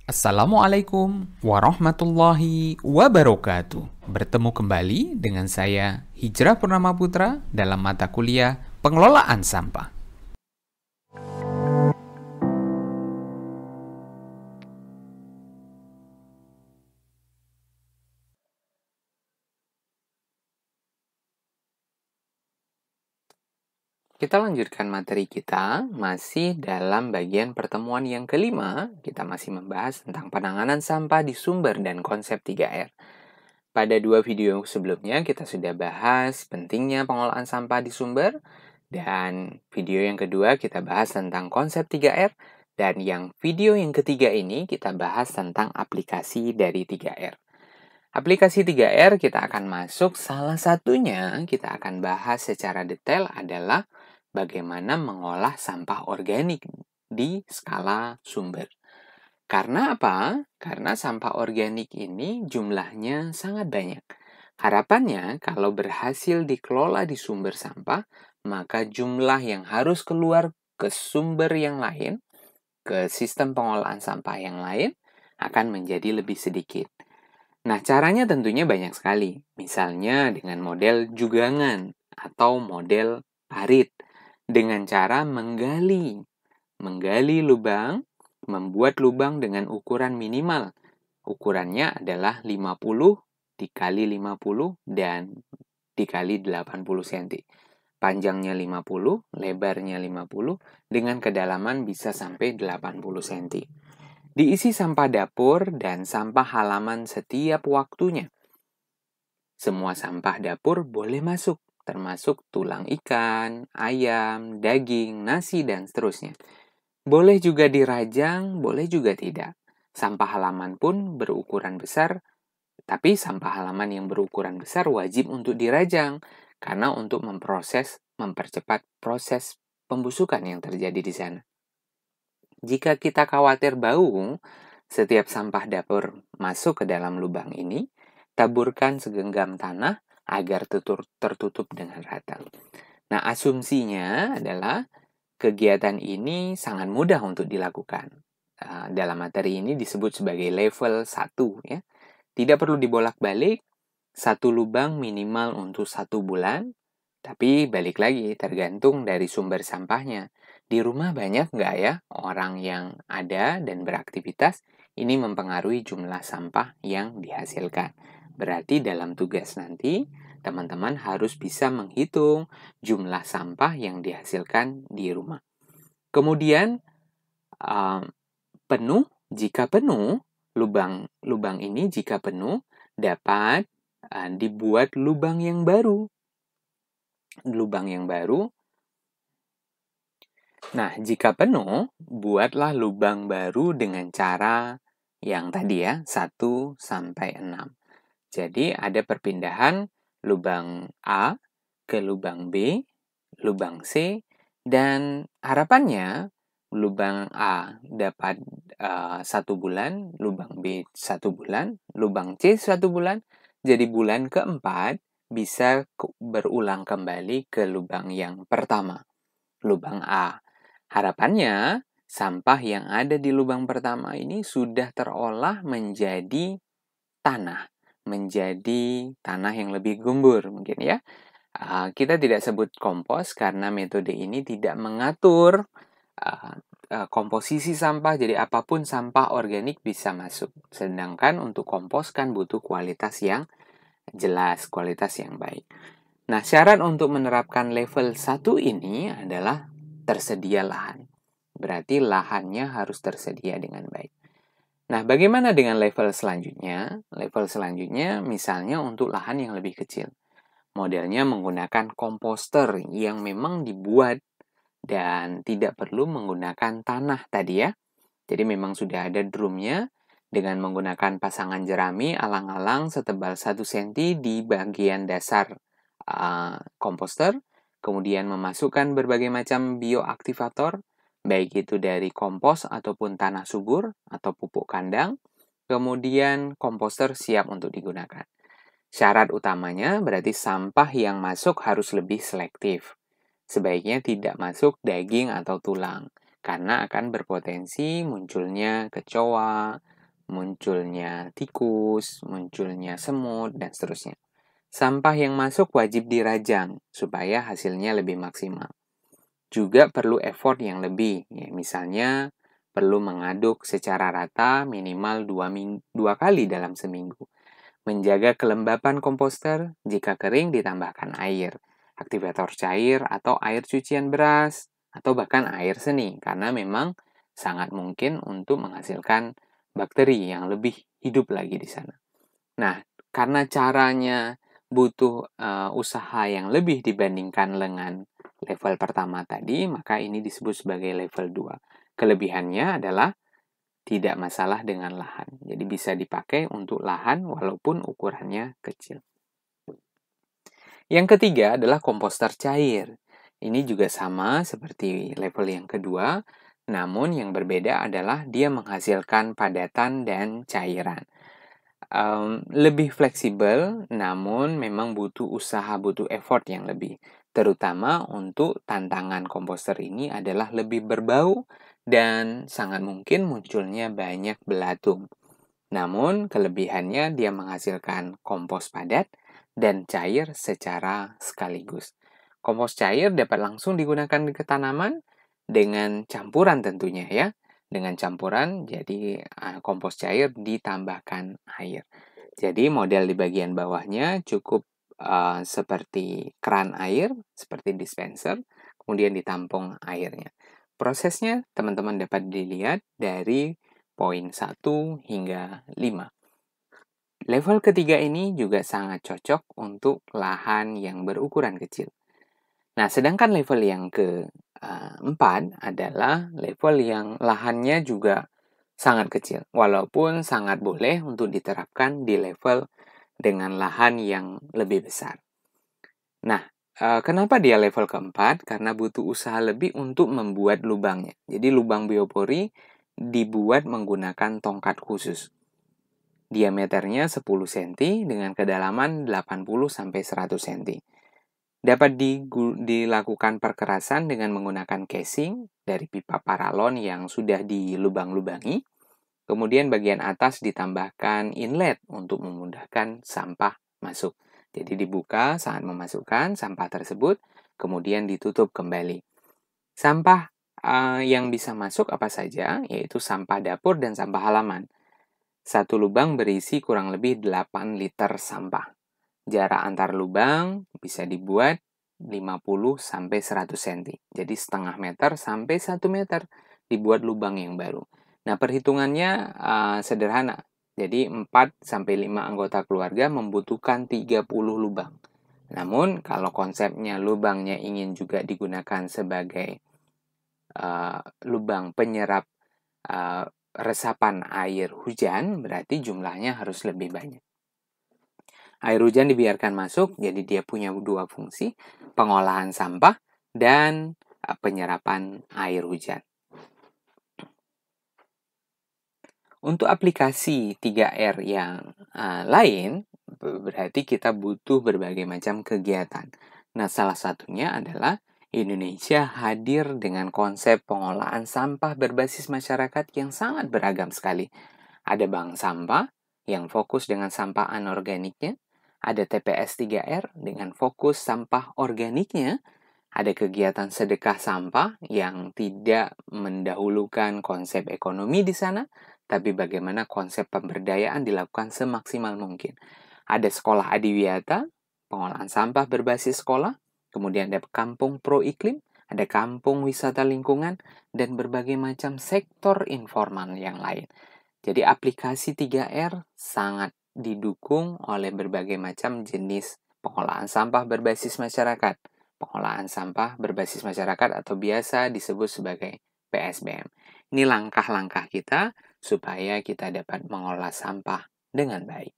Assalamualaikum warahmatullahi wabarakatuh. Bertemu kembali dengan saya Hijrah Purnama Putra dalam mata kuliah Pengelolaan Sampah. Kita lanjutkan materi kita, masih dalam bagian pertemuan yang kelima, kita masih membahas tentang penanganan sampah di sumber dan konsep 3R. Pada dua video sebelumnya, kita sudah bahas pentingnya pengolahan sampah di sumber, dan video yang kedua kita bahas tentang konsep 3R, dan yang video yang ketiga ini kita bahas tentang aplikasi dari 3R. Aplikasi 3R kita akan masuk, salah satunya kita akan bahas secara detail adalah bagaimana mengolah sampah organik di skala sumber. Karena apa? Karena sampah organik ini jumlahnya sangat banyak. Harapannya kalau berhasil dikelola di sumber sampah, maka jumlah yang harus keluar ke sumber yang lain, ke sistem pengolahan sampah yang lain, akan menjadi lebih sedikit. Nah, caranya tentunya banyak sekali. Misalnya dengan model jugangan atau model parit. Dengan cara menggali lubang, membuat lubang dengan ukuran minimal. Ukurannya adalah 50 dikali 50 dan dikali 80 cm. Panjangnya 50, lebarnya 50, dengan kedalaman bisa sampai 80 cm. Diisi sampah dapur dan sampah halaman setiap waktunya. Semua sampah dapur boleh masuk, termasuk tulang ikan, ayam, daging, nasi, dan seterusnya. Boleh juga dirajang, boleh juga tidak. Sampah halaman pun berukuran besar, tapi sampah halaman yang berukuran besar wajib untuk dirajang, karena untuk mempercepat proses pembusukan yang terjadi di sana. Jika kita khawatir bau, setiap sampah dapur masuk ke dalam lubang ini, taburkan segenggam tanah agar tertutup dengan rata. Nah, asumsinya adalah kegiatan ini sangat mudah untuk dilakukan. Dalam materi ini disebut sebagai level 1. Ya. Tidak perlu dibolak-balik, satu lubang minimal untuk 1 bulan, tapi balik lagi tergantung dari sumber sampahnya. Di rumah banyak nggak ya orang yang ada dan beraktivitas? Ini mempengaruhi jumlah sampah yang dihasilkan. Berarti dalam tugas nanti, teman-teman harus bisa menghitung jumlah sampah yang dihasilkan di rumah. Kemudian, jika penuh, lubang ini jika penuh, dapat dibuat lubang yang baru. Nah, jika penuh, buatlah lubang baru dengan cara yang tadi ya, 1 sampai 6. Jadi ada perpindahan lubang A ke lubang B, lubang C, dan harapannya lubang A dapat 1 bulan, lubang B 1 bulan, lubang C 1 bulan, jadi bulan keempat bisa berulang kembali ke lubang yang pertama, lubang A. Harapannya, sampah yang ada di lubang pertama ini sudah terolah menjadi tanah yang lebih gembur mungkin ya. Kita tidak sebut kompos karena metode ini tidak mengatur komposisi sampah, jadi apapun sampah organik bisa masuk. Sedangkan untuk kompos kan butuh kualitas yang jelas, kualitas yang baik. Nah, syarat untuk menerapkan level 1 ini adalah tersedia lahan. Berarti lahannya harus tersedia dengan baik. Nah, bagaimana dengan level selanjutnya? Level selanjutnya misalnya untuk lahan yang lebih kecil. Modelnya menggunakan komposter yang memang dibuat dan tidak perlu menggunakan tanah tadi ya. Jadi memang sudah ada drumnya dengan menggunakan pasangan jerami alang-alang setebal 1 cm di bagian dasar komposter. Kemudian memasukkan berbagai macam bioaktivator, baik itu dari kompos ataupun tanah subur atau pupuk kandang. Kemudian komposter siap untuk digunakan. Syarat utamanya berarti sampah yang masuk harus lebih selektif. Sebaiknya tidak masuk daging atau tulang, karena akan berpotensi munculnya kecoa, munculnya tikus, munculnya semut, dan seterusnya. Sampah yang masuk wajib dirajang supaya hasilnya lebih maksimal. Juga perlu effort yang lebih, ya, misalnya perlu mengaduk secara rata minimal 2 kali dalam seminggu. Menjaga kelembapan komposter, jika kering ditambahkan air, aktivator cair atau air cucian beras, atau bahkan air seni, karena memang sangat mungkin untuk menghasilkan bakteri yang lebih hidup lagi di sana. Nah, karena caranya butuh usaha yang lebih dibandingkan dengan level pertama tadi, maka ini disebut sebagai level 2. Kelebihannya adalah tidak masalah dengan lahan. Jadi bisa dipakai untuk lahan walaupun ukurannya kecil. Yang ketiga adalah komposter cair. Ini juga sama seperti level yang kedua, namun yang berbeda adalah dia menghasilkan padatan dan cairan. Lebih fleksibel, namun memang butuh usaha, butuh effort yang lebih. Terutama untuk tantangan komposter ini adalah lebih berbau dan sangat mungkin munculnya banyak belatung. Namun, kelebihannya dia menghasilkan kompos padat dan cair secara sekaligus. Kompos cair dapat langsung digunakan ke tanaman dengan campuran tentunya ya. Dengan campuran, jadi kompos cair ditambahkan air. Jadi model di bagian bawahnya cukup seperti keran air, seperti dispenser, kemudian ditampung airnya. Prosesnya teman-teman dapat dilihat dari poin 1 hingga 5. Level ketiga ini juga sangat cocok untuk lahan yang berukuran kecil. Nah, sedangkan level yang keempat adalah level yang lahannya juga sangat kecil, walaupun sangat boleh untuk diterapkan di level dengan lahan yang lebih besar. Nah, kenapa dia level keempat? Karena butuh usaha lebih untuk membuat lubangnya. Jadi lubang biopori dibuat menggunakan tongkat khusus. Diameternya 10 cm dengan kedalaman 80-100 cm. Dapat dilakukan perkerasan dengan menggunakan casing dari pipa paralon yang sudah dilubang-lubangi. Kemudian bagian atas ditambahkan inlet untuk memudahkan sampah masuk. Jadi dibuka saat memasukkan sampah tersebut, kemudian ditutup kembali. Sampah yang bisa masuk apa saja, yaitu sampah dapur dan sampah halaman. Satu lubang berisi kurang lebih 8 liter sampah. Jarak antar lubang bisa dibuat 50-100 cm. Jadi setengah meter sampai 1 meter dibuat lubang yang baru. Nah, perhitungannya sederhana. Jadi 4-5 anggota keluarga membutuhkan 30 lubang. Namun, kalau konsepnya lubangnya ingin juga digunakan sebagai lubang penyerap resapan air hujan, berarti jumlahnya harus lebih banyak. Air hujan dibiarkan masuk, jadi dia punya dua fungsi, pengolahan sampah dan penyerapan air hujan. Untuk aplikasi 3R yang lain, berarti kita butuh berbagai macam kegiatan. Nah, salah satunya adalah Indonesia hadir dengan konsep pengolahan sampah berbasis masyarakat yang sangat beragam sekali. Ada bank sampah yang fokus dengan sampah anorganiknya, ada TPS 3R dengan fokus sampah organiknya, ada kegiatan sedekah sampah yang tidak mendahulukan konsep ekonomi di sana, tapi bagaimana konsep pemberdayaan dilakukan semaksimal mungkin. Ada sekolah adiwiyata, pengolahan sampah berbasis sekolah, kemudian ada kampung pro iklim, ada kampung wisata lingkungan, dan berbagai macam sektor informal yang lain. Jadi aplikasi 3R sangat didukung oleh berbagai macam jenis pengolahan sampah berbasis masyarakat. Pengolahan sampah berbasis masyarakat atau biasa disebut sebagai PSBM. Ini langkah-langkah kita supaya kita dapat mengolah sampah dengan baik.